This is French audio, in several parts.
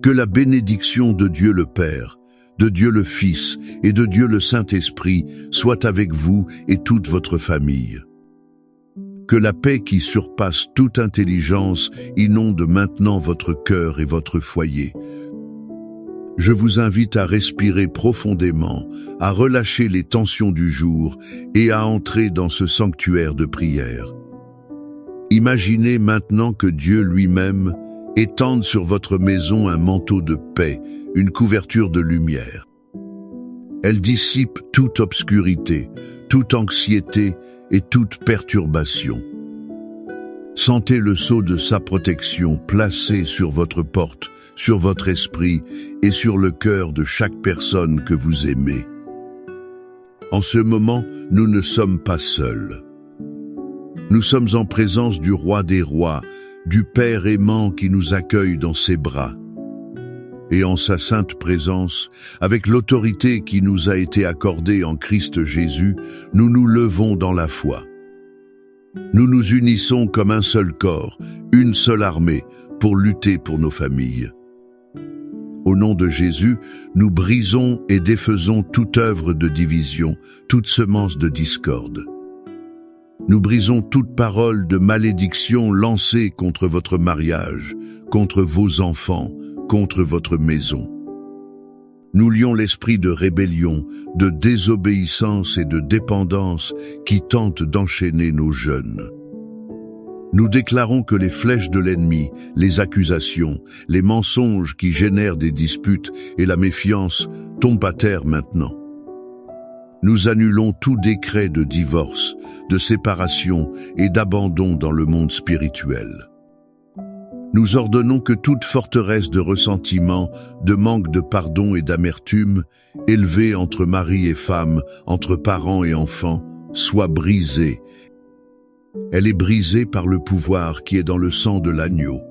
Que la bénédiction de Dieu le Père, de Dieu le Fils et de Dieu le Saint-Esprit soit avec vous et toute votre famille. Que la paix qui surpasse toute intelligence inonde maintenant votre cœur et votre foyer. Je vous invite à respirer profondément, à relâcher les tensions du jour et à entrer dans ce sanctuaire de prière. Imaginez maintenant que Dieu lui-même étende sur votre maison un manteau de paix, une couverture de lumière. Elle dissipe toute obscurité, toute anxiété et toute perturbation. Sentez le sceau de sa protection placé sur votre porte, sur votre esprit et sur le cœur de chaque personne que vous aimez. En ce moment, nous ne sommes pas seuls. Nous sommes en présence du Roi des Rois, du Père aimant qui nous accueille dans ses bras. Et en sa sainte présence, avec l'autorité qui nous a été accordée en Christ Jésus, nous nous levons dans la foi. Nous nous unissons comme un seul corps, une seule armée, pour lutter pour nos familles. Au nom de Jésus, nous brisons et défaisons toute œuvre de division, toute semence de discorde. Nous brisons toute parole de malédiction lancée contre votre mariage, contre vos enfants, contre votre maison. Nous lions l'esprit de rébellion, de désobéissance et de dépendance qui tente d'enchaîner nos jeunes. Nous déclarons que les flèches de l'ennemi, les accusations, les mensonges qui génèrent des disputes et la méfiance tombent à terre maintenant. Nous annulons tout décret de divorce, de séparation et d'abandon dans le monde spirituel. Nous ordonnons que toute forteresse de ressentiment, de manque de pardon et d'amertume, élevée entre mari et femme, entre parents et enfants, soit brisée. Elle est brisée par le pouvoir qui est dans le sang de l'agneau.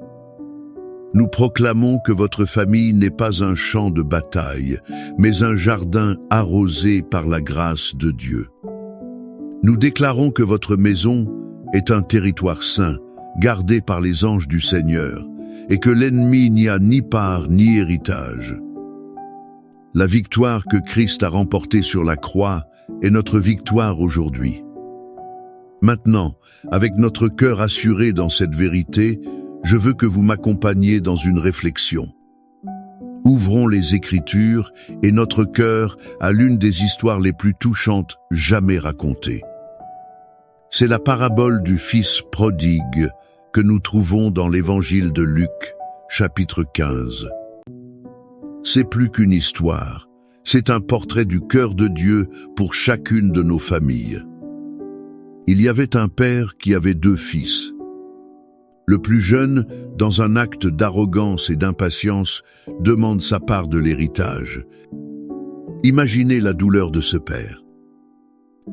Nous proclamons que votre famille n'est pas un champ de bataille, mais un jardin arrosé par la grâce de Dieu. Nous déclarons que votre maison est un territoire saint, gardé par les anges du Seigneur, et que l'ennemi n'y a ni part ni héritage. La victoire que Christ a remportée sur la croix est notre victoire aujourd'hui. Maintenant, avec notre cœur assuré dans cette vérité, je veux que vous m'accompagniez dans une réflexion. Ouvrons les Écritures et notre cœur à l'une des histoires les plus touchantes jamais racontées. C'est la parabole du Fils prodigue que nous trouvons dans l'Évangile de Luc, chapitre 15. C'est plus qu'une histoire, c'est un portrait du cœur de Dieu pour chacune de nos familles. Il y avait un père qui avait 2 fils. Le plus jeune, dans un acte d'arrogance et d'impatience, demande sa part de l'héritage. Imaginez la douleur de ce père.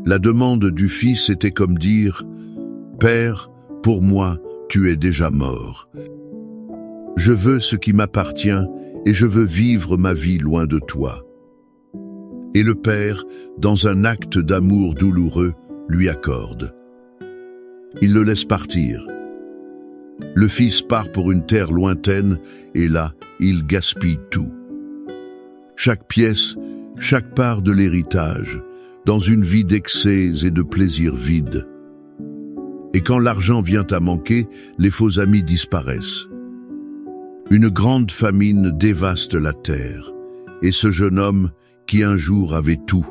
La demande du fils était comme dire « Père, pour moi, tu es déjà mort. Je veux ce qui m'appartient et je veux vivre ma vie loin de toi. » Et le père, dans un acte d'amour douloureux, lui accorde. Il le laisse partir. Le fils part pour une terre lointaine et là, il gaspille tout. Chaque pièce, chaque part de l'héritage, dans une vie d'excès et de plaisirs vides. Et quand l'argent vient à manquer, les faux amis disparaissent. Une grande famine dévaste la terre, et ce jeune homme, qui un jour avait tout.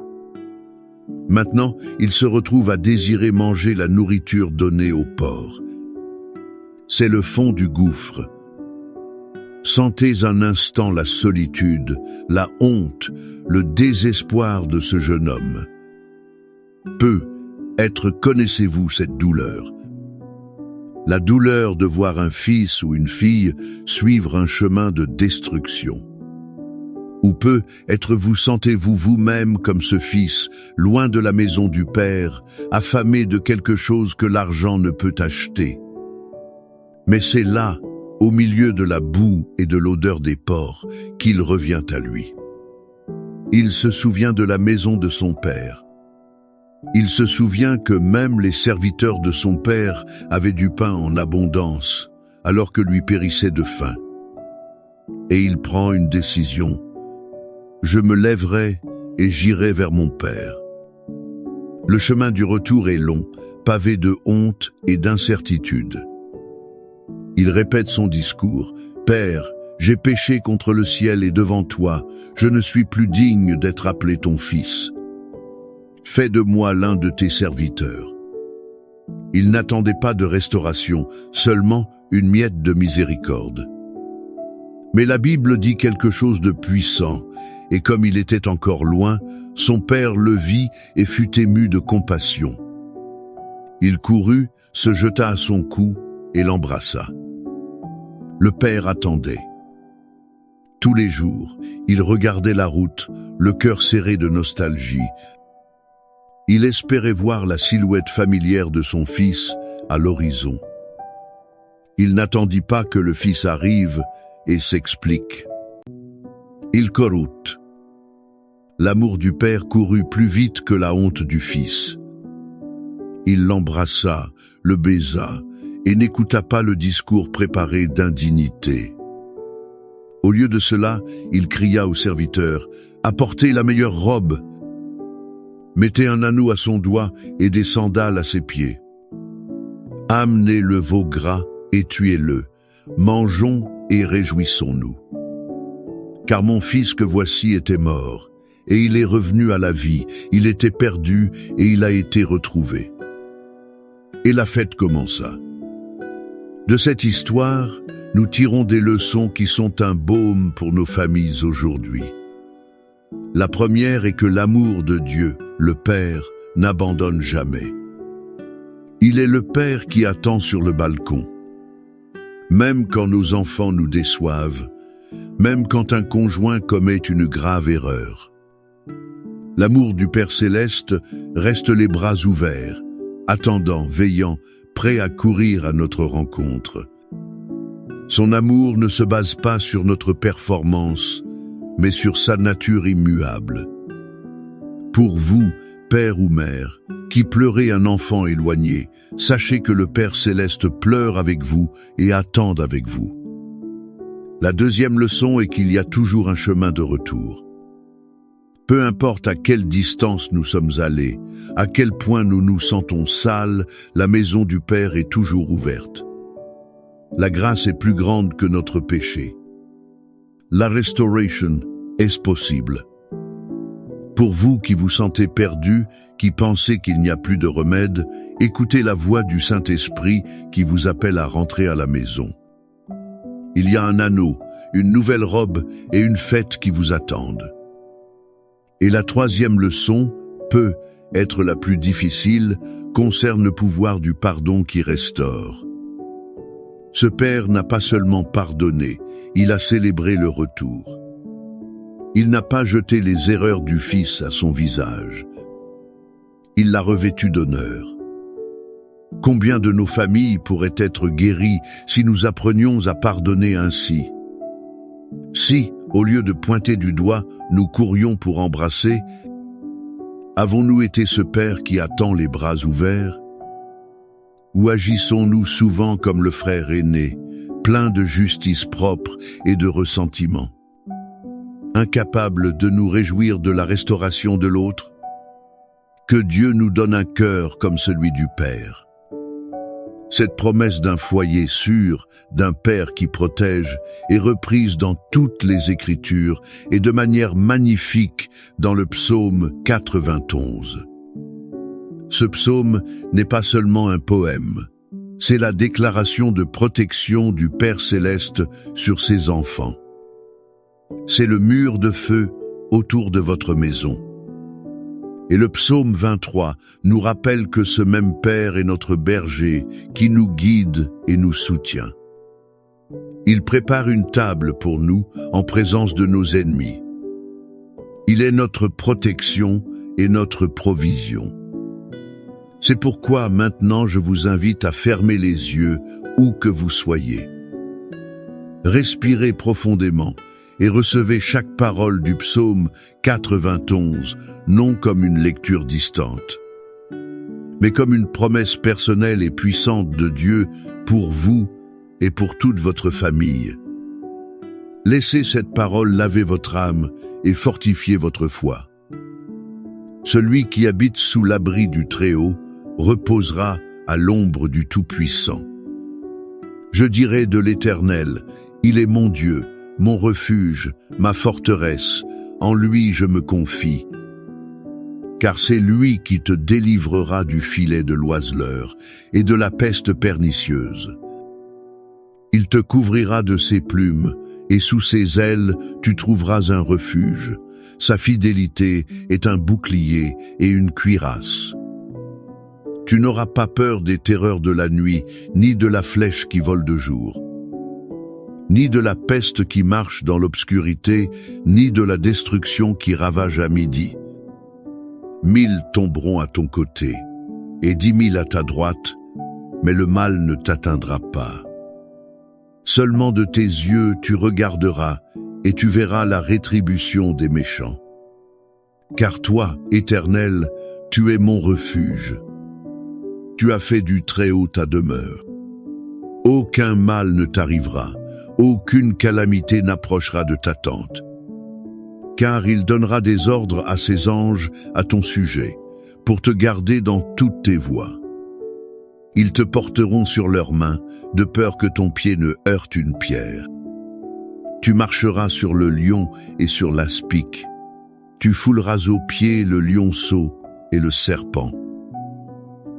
Maintenant, il se retrouve à désirer manger la nourriture donnée aux porcs. C'est le fond du gouffre. Sentez un instant la solitude, la honte, le désespoir de ce jeune homme. Connaissez-vous cette douleur? La douleur de voir un fils ou une fille suivre un chemin de destruction. Ou vous sentez-vous vous-même comme ce fils, loin de la maison du Père, affamé de quelque chose que l'argent ne peut acheter. Mais c'est là, au milieu de la boue et de l'odeur des porcs, qu'il revient à lui. Il se souvient de la maison de son père. Il se souvient que même les serviteurs de son père avaient du pain en abondance, alors que lui périssait de faim. et il prend une décision. Je me lèverai et j'irai vers mon Père. Le chemin du retour est long, pavé de honte et d'incertitude. Il répète son discours. Père, j'ai péché contre le ciel et devant toi, je ne suis plus digne d'être appelé ton fils. Fais de moi l'un de tes serviteurs. Il n'attendait pas de restauration, seulement une miette de miséricorde. Mais la Bible dit quelque chose de puissant, et comme il était encore loin, son père le vit et fut ému de compassion. Il courut, se jeta à son cou et l'embrassa. Le père attendait. Tous les jours, il regardait la route, le cœur serré de nostalgie. Il espérait voir la silhouette familière de son fils à l'horizon. Il n'attendit pas que le fils arrive et s'explique. Il courut. L'amour du père courut plus vite que la honte du fils. Il l'embrassa, le baisa, et n'écouta pas le discours préparé d'indignité. Au lieu de cela, il cria au serviteur, « Apportez la meilleure robe ! Mettez un anneau à son doigt et des sandales à ses pieds. Amenez le veau gras et tuez-le. Mangeons et réjouissons-nous. Car mon fils que voici était mort, et il est revenu à la vie, il était perdu et il a été retrouvé. » Et la fête commença. De cette histoire, nous tirons des leçons qui sont un baume pour nos familles aujourd'hui. La première est que l'amour de Dieu, le Père, n'abandonne jamais. Il est le Père qui attend sur le balcon. Même quand nos enfants nous déçoivent, même quand un conjoint commet une grave erreur. L'amour du Père Céleste reste les bras ouverts, attendant, veillant, prêt à courir à notre rencontre. Son amour ne se base pas sur notre performance, mais sur sa nature immuable. Pour vous, père ou mère, qui pleurez un enfant éloigné, sachez que le Père Céleste pleure avec vous et attend avec vous. La deuxième leçon est qu'il y a toujours un chemin de retour. Peu importe à quelle distance nous sommes allés, à quel point nous nous sentons sales, la maison du Père est toujours ouverte. La grâce est plus grande que notre péché. La restoration est possible. Pour vous qui vous sentez perdus, qui pensez qu'il n'y a plus de remède, écoutez la voix du Saint-Esprit qui vous appelle à rentrer à la maison. Il y a un anneau, une nouvelle robe et une fête qui vous attendent. Et la troisième leçon, peut être la plus difficile, concerne le pouvoir du pardon qui restaure. Ce Père n'a pas seulement pardonné, il a célébré le retour. Il n'a pas jeté les erreurs du Fils à son visage. Il l'a revêtu d'honneur. Combien de nos familles pourraient être guéries si nous apprenions à pardonner ainsi? Si, au lieu de pointer du doigt, nous courions pour embrasser, avons-nous été ce Père qui attend les bras ouverts? Ou agissons-nous souvent comme le frère aîné, plein de justice propre et de ressentiment? Incapables de nous réjouir de la restauration de l'autre? Que Dieu nous donne un cœur comme celui du Père. Cette promesse d'un foyer sûr, d'un Père qui protège, est reprise dans toutes les Écritures et de manière magnifique dans le psaume 91. Ce psaume n'est pas seulement un poème, c'est la déclaration de protection du Père Céleste sur ses enfants. C'est le mur de feu autour de votre maison. Et le psaume 23 nous rappelle que ce même Père est notre berger qui nous guide et nous soutient. Il prépare une table pour nous en présence de nos ennemis. Il est notre protection et notre provision. C'est pourquoi maintenant je vous invite à fermer les yeux où que vous soyez. Respirez profondément et recevez chaque parole du psaume 91, non comme une lecture distante, mais comme une promesse personnelle et puissante de Dieu pour vous et pour toute votre famille. Laissez cette parole laver votre âme et fortifier votre foi. Celui qui habite sous l'abri du Très-Haut reposera à l'ombre du Tout-Puissant. Je dirai de l'Éternel, il est mon Dieu, mon refuge, ma forteresse, en lui je me confie. Car c'est lui qui te délivrera du filet de l'oiseleur et de la peste pernicieuse. Il te couvrira de ses plumes, et sous ses ailes tu trouveras un refuge. Sa fidélité est un bouclier et une cuirasse. Tu n'auras pas peur des terreurs de la nuit, ni de la flèche qui vole de jour, ni de la peste qui marche dans l'obscurité, ni de la destruction qui ravage à midi. 1000 tomberont à ton côté, et 10 000 à ta droite, mais le mal ne t'atteindra pas. Seulement de tes yeux tu regarderas, et tu verras la rétribution des méchants. Car toi, Éternel, tu es mon refuge. Tu as fait du Très-Haut ta demeure. Aucun mal ne t'arrivera, aucune calamité n'approchera de ta tente. Car il donnera des ordres à ses anges à ton sujet, pour te garder dans toutes tes voies. Ils te porteront sur leurs mains, de peur que ton pied ne heurte une pierre. Tu marcheras sur le lion et sur l'aspic. Tu fouleras aux pieds le lionceau et le serpent.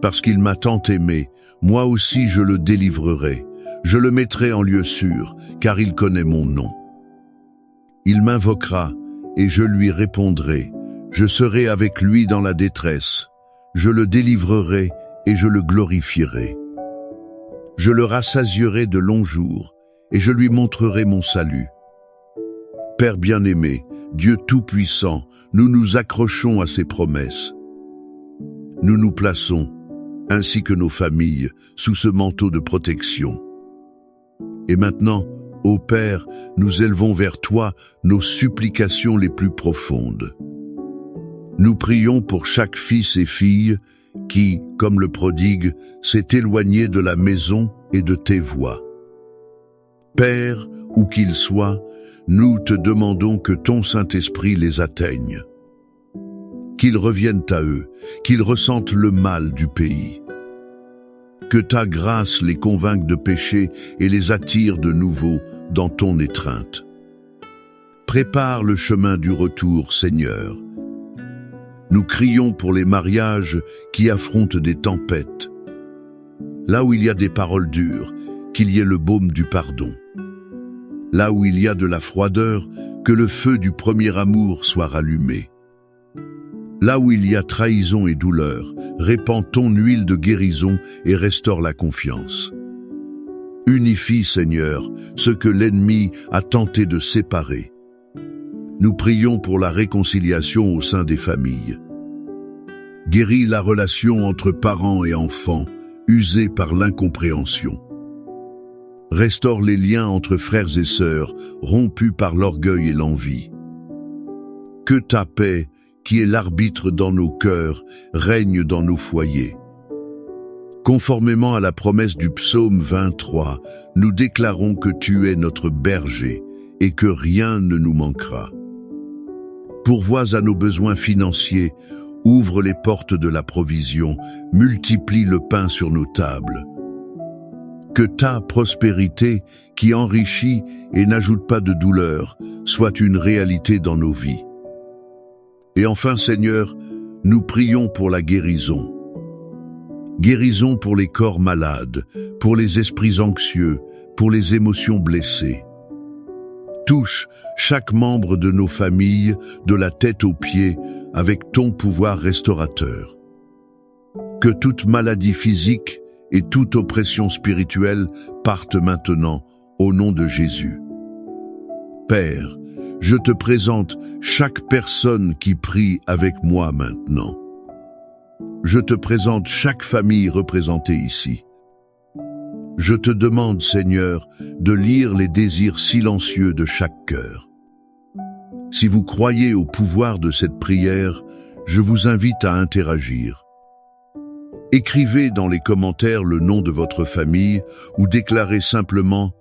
Parce qu'il m'a tant aimé, moi aussi je le délivrerai. Je le mettrai en lieu sûr, car il connaît mon nom. Il m'invoquera, et je lui répondrai. Je serai avec lui dans la détresse. Je le délivrerai et je le glorifierai. Je le rassasierai de longs jours, et je lui montrerai mon salut. Père bien-aimé, Dieu Tout-Puissant, nous nous accrochons à ses promesses. Nous nous plaçons, ainsi que nos familles, sous ce manteau de protection. Et maintenant, ô Père, nous élevons vers toi nos supplications les plus profondes. Nous prions pour chaque fils et fille qui, comme le prodigue, s'est éloigné de la maison et de tes voies. Père, où qu'il soit, nous te demandons que ton Saint-Esprit les atteigne. Qu'ils reviennent à eux, qu'ils ressentent le mal du pays. Que ta grâce les convainque de péché et les attire de nouveau dans ton étreinte. Prépare le chemin du retour, Seigneur. Nous crions pour les mariages qui affrontent des tempêtes. Là où il y a des paroles dures, qu'il y ait le baume du pardon. Là où il y a de la froideur, que le feu du premier amour soit rallumé. Là où il y a trahison et douleur, répands ton huile de guérison et restaure la confiance. Unifie, Seigneur, ce que l'ennemi a tenté de séparer. Nous prions pour la réconciliation au sein des familles. Guéris la relation entre parents et enfants, usée par l'incompréhension. Restaure les liens entre frères et sœurs, rompus par l'orgueil et l'envie. Que ta paix, qui est l'arbitre dans nos cœurs, règne dans nos foyers. Conformément à la promesse du psaume 23, nous déclarons que tu es notre berger et que rien ne nous manquera. Pourvois à nos besoins financiers, ouvre les portes de la provision, multiplie le pain sur nos tables. Que ta prospérité, qui enrichit et n'ajoute pas de douleur, soit une réalité dans nos vies. Et enfin, Seigneur, nous prions pour la guérison. Guérison pour les corps malades, pour les esprits anxieux, pour les émotions blessées. Touche chaque membre de nos familles, de la tête aux pieds, avec ton pouvoir restaurateur. Que toute maladie physique et toute oppression spirituelle partent maintenant au nom de Jésus. Père, je te présente chaque personne qui prie avec moi maintenant. Je te présente chaque famille représentée ici. Je te demande, Seigneur, de lire les désirs silencieux de chaque cœur. Si vous croyez au pouvoir de cette prière, je vous invite à interagir. Écrivez dans les commentaires le nom de votre famille ou déclarez simplement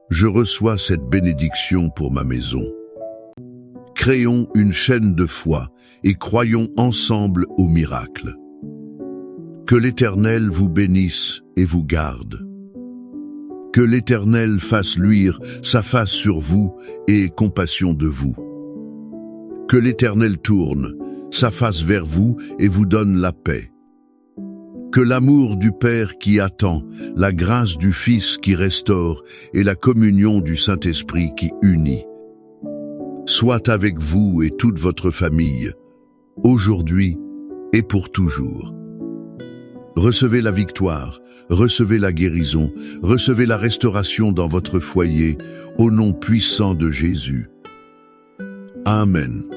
Je reçois cette bénédiction pour ma maison. Créons une chaîne de foi et croyons ensemble au miracle. Que l'Éternel vous bénisse et vous garde. Que l'Éternel fasse luire sa face sur vous et ait compassion de vous. Que l'Éternel tourne sa face vers vous et vous donne la paix. Que l'amour du Père qui attend, la grâce du Fils qui restaure et la communion du Saint-Esprit qui unit soit avec vous et toute votre famille, aujourd'hui et pour toujours. Recevez la victoire, recevez la guérison, recevez la restauration dans votre foyer, au nom puissant de Jésus. Amen.